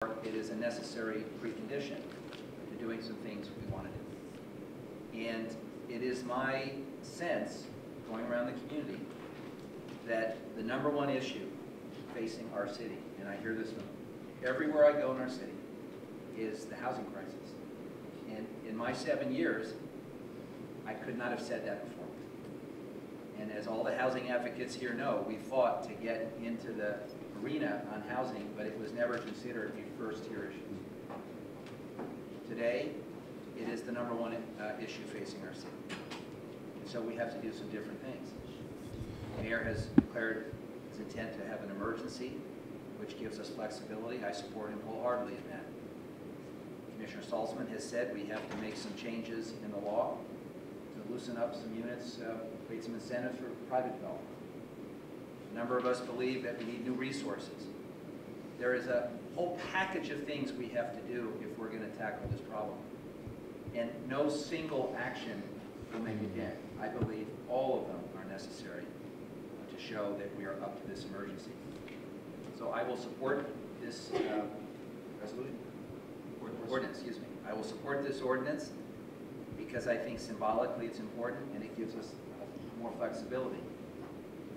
It is a necessary precondition to doing some things we want to do. And it is my sense, going around the community, that the #1 issue facing our city, and I hear this from everywhere I go in our city, is the housing crisis. And in my 7 years, I could not have said that before. And as all the housing advocates here know, we fought to get into the arena on housing, but it was never considered a first-tier issue. Today, it is the #1 issue facing our city. So we have to do some different things. The mayor has declared his intent to have an emergency, which gives us flexibility. I support him wholeheartedly in that. Commissioner Salzman has said we have to make some changes in the law to loosen up some units, create some incentives for private development. A number of us believe that we need new resources. There is a whole package of things we have to do if we're going to tackle this problem. And no single action will make a dent. I believe all of them are necessary to show that we are up to this emergency. So I will support this resolution? Ordinance, excuse me. I will support this ordinance because I think symbolically it's important and it gives us more flexibility.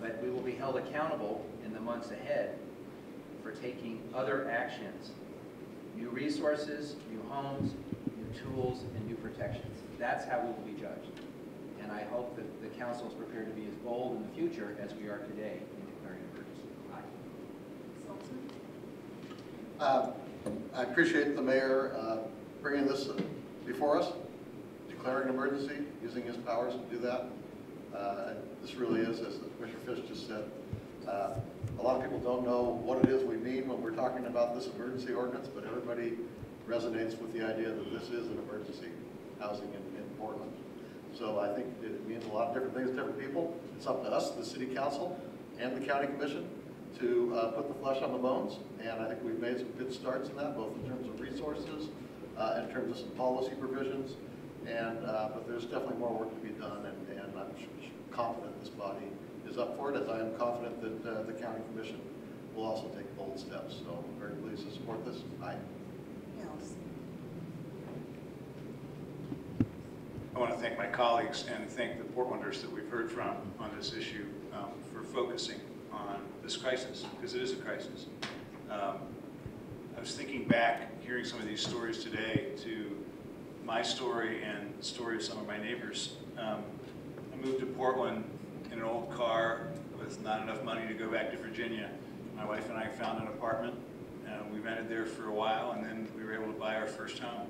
But we will be held accountable in the months ahead for taking other actions, new resources, new homes, new tools, and new protections. That's how we will be judged. And I hope that the council is prepared to be as bold in the future as we are today in declaring emergency. I appreciate the mayor bringing this before us, declaring an emergency, using his powers to do that. This really is, as Commissioner Fish just said, a lot of people don't know what it is we mean when we're talking about this emergency ordinance, but everybody resonates with the idea that this is an emergency housing in Portland. So I think it means a lot of different things to different people. It's up to us, the City Council and the County Commission, to put the flesh on the bones, and I think we've made some good starts in that, both in terms of resources, in terms of some policy provisions, and but there's definitely more work to be done, and I'm confident this body is up for it, as I am confident that the County Commission will also take bold steps. So I'm very pleased to support this. Aye. Yes. I want to thank my colleagues and thank the Portlanders that we've heard from on this issue for focusing on this crisis, because it is a crisis. I was thinking back, hearing some of these stories today, to my story and the story of some of my neighbors. I moved to Portland in an old car with not enough money to go back to Virginia. My wife and I found an apartment. We rented there for a while, and then we were able to buy our first home.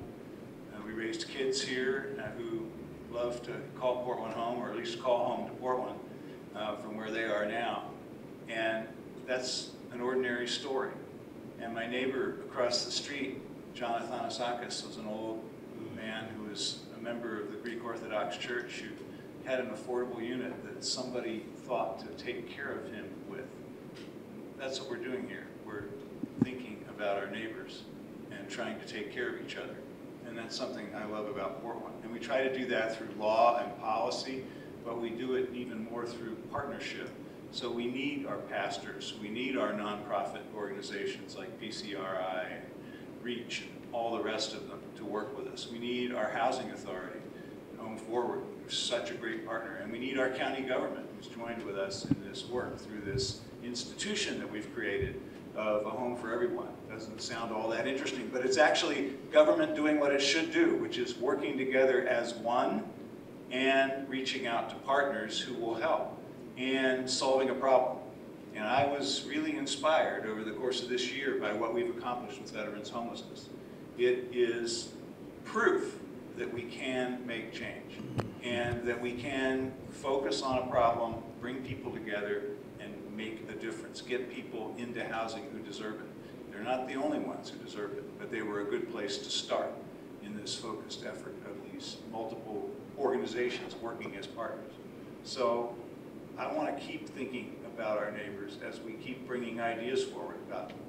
We raised kids here who love to call Portland home, or at least call home to Portland from where they are now. And that's an ordinary story. And my neighbor across the street, Jonathan Asakis, was an old man who was a member of the Greek Orthodox Church who had an affordable unit that somebody thought to take care of him with. That's what we're doing here. We're thinking about our neighbors and trying to take care of each other. And that's something I love about Portland. And we try to do that through law and policy, but we do it even more through partnership. So we need our pastors, we need our nonprofit organizations like PCRI and REACH and all the rest of them to work with us. We need our housing authority, Home Forward, who's such a great partner. And we need our county government, who's joined with us in this work through this institution that we've created of a home for everyone. Doesn't sound all that interesting, but it's actually government doing what it should do, which is working together as one and reaching out to partners who will help and solving a problem. And I was really inspired over the course of this year by what we've accomplished with veterans homelessness. It is proof that we can make change and that we can focus on a problem, bring people together, and make a difference, get people into housing who deserve it. They're not the only ones who deserve it, but they were a good place to start in this focused effort of these multiple organizations working as partners. So I want to keep thinking about our neighbors as we keep bringing ideas forward.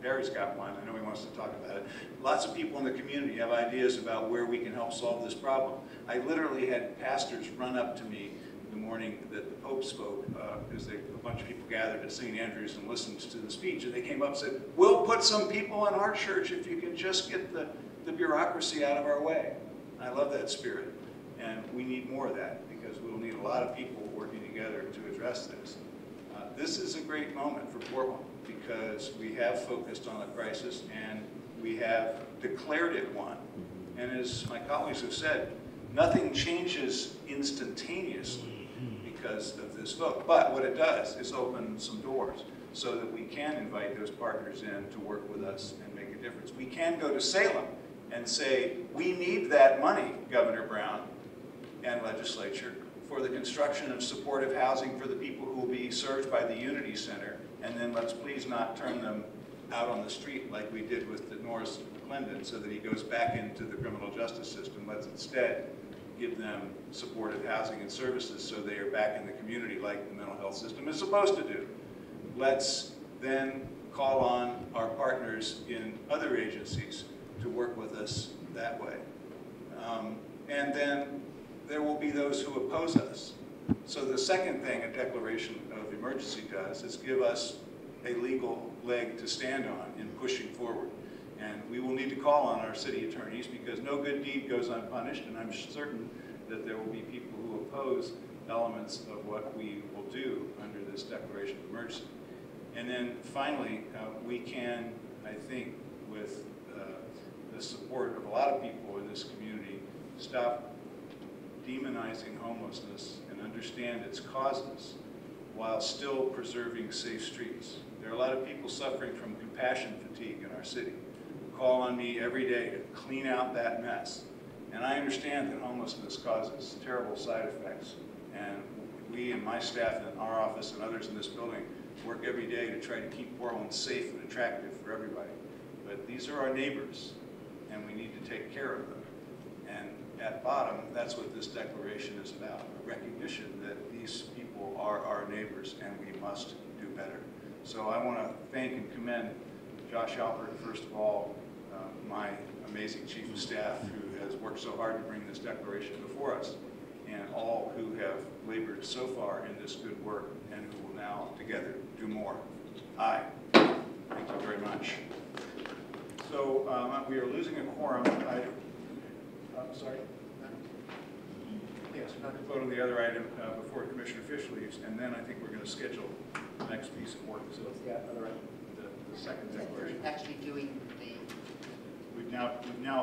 Barry's got one. I know he wants to talk about it. Lots of people in the community have ideas about where we can help solve this problem. I literally had pastors run up to me the morning that the Pope spoke, because a bunch of people gathered at St. Andrews and listened to the speech, and they came up and said, we'll put some people in our church if you can just get the bureaucracy out of our way. I love that spirit, and we need more of that, because we'll need a lot of people working together to address this. This is a great moment for Portland, because we have focused on the crisis, and we have declared it one. And as my colleagues have said, nothing changes instantaneously because of this vote. But what it does is open some doors so that we can invite those partners in to work with us and make a difference. We can go to Salem and say, we need that money, Governor Brown and legislature, for the construction of supportive housing for the people who will be served by the Unity Center, and then let's please not turn them out on the street like we did with the Norris McClendon, so that he goes back into the criminal justice system. Let's instead give them supportive housing and services so they are back in the community like the mental health system is supposed to do. Let's then call on our partners in other agencies to work with us that way. And then there will be those who oppose us. So the second thing a declaration of emergency does is give us a legal leg to stand on in pushing forward. And we will need to call on our city attorneys, because no good deed goes unpunished, and I'm certain that there will be people who oppose elements of what we will do under this declaration of emergency. And then finally, we can, I think, with the support of a lot of people in this community, stop demonizing homelessness and understand its causes while still preserving safe streets. There are a lot of people suffering from compassion fatigue in our city who call on me every day to clean out that mess. And I understand that homelessness causes terrible side effects. And we and my staff in our office and others in this building work every day to try to keep Portland safe and attractive for everybody. But these are our neighbors, and we need to take care of them. And at bottom, that's what this declaration is about, a recognition that these people are our neighbors and we must do better. So I want to thank and commend Josh Halpert, first of all, my amazing chief of staff who has worked so hard to bring this declaration before us, and all who have labored so far in this good work and who will now together do more. Aye. Thank you very much. So we are losing a quorum. Sorry? Yes, we're going to vote on the other item before Commissioner Fish leaves, and then I think we're going to schedule the next piece of work. So what's the other item? The second declaration. Actually doing the... We've now